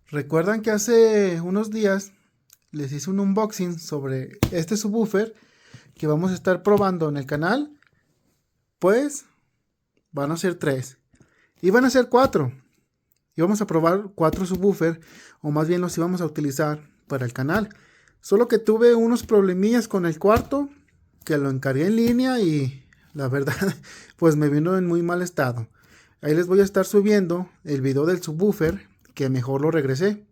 ¿Recuerdan que hace unos días les hice un unboxing sobre este subwoofer que vamos a estar probando en el canal? Pues van a ser tres. Iban a ser cuatro. Íbamos a probar cuatro subwoofer, o más bien los íbamos a utilizar para el canal. Solo que tuve unos problemillas con el cuarto, que lo encargué en línea y la verdad, pues me vino en muy mal estado. Ahí les voy a estar subiendo el video del subwoofer, que mejor lo regresé.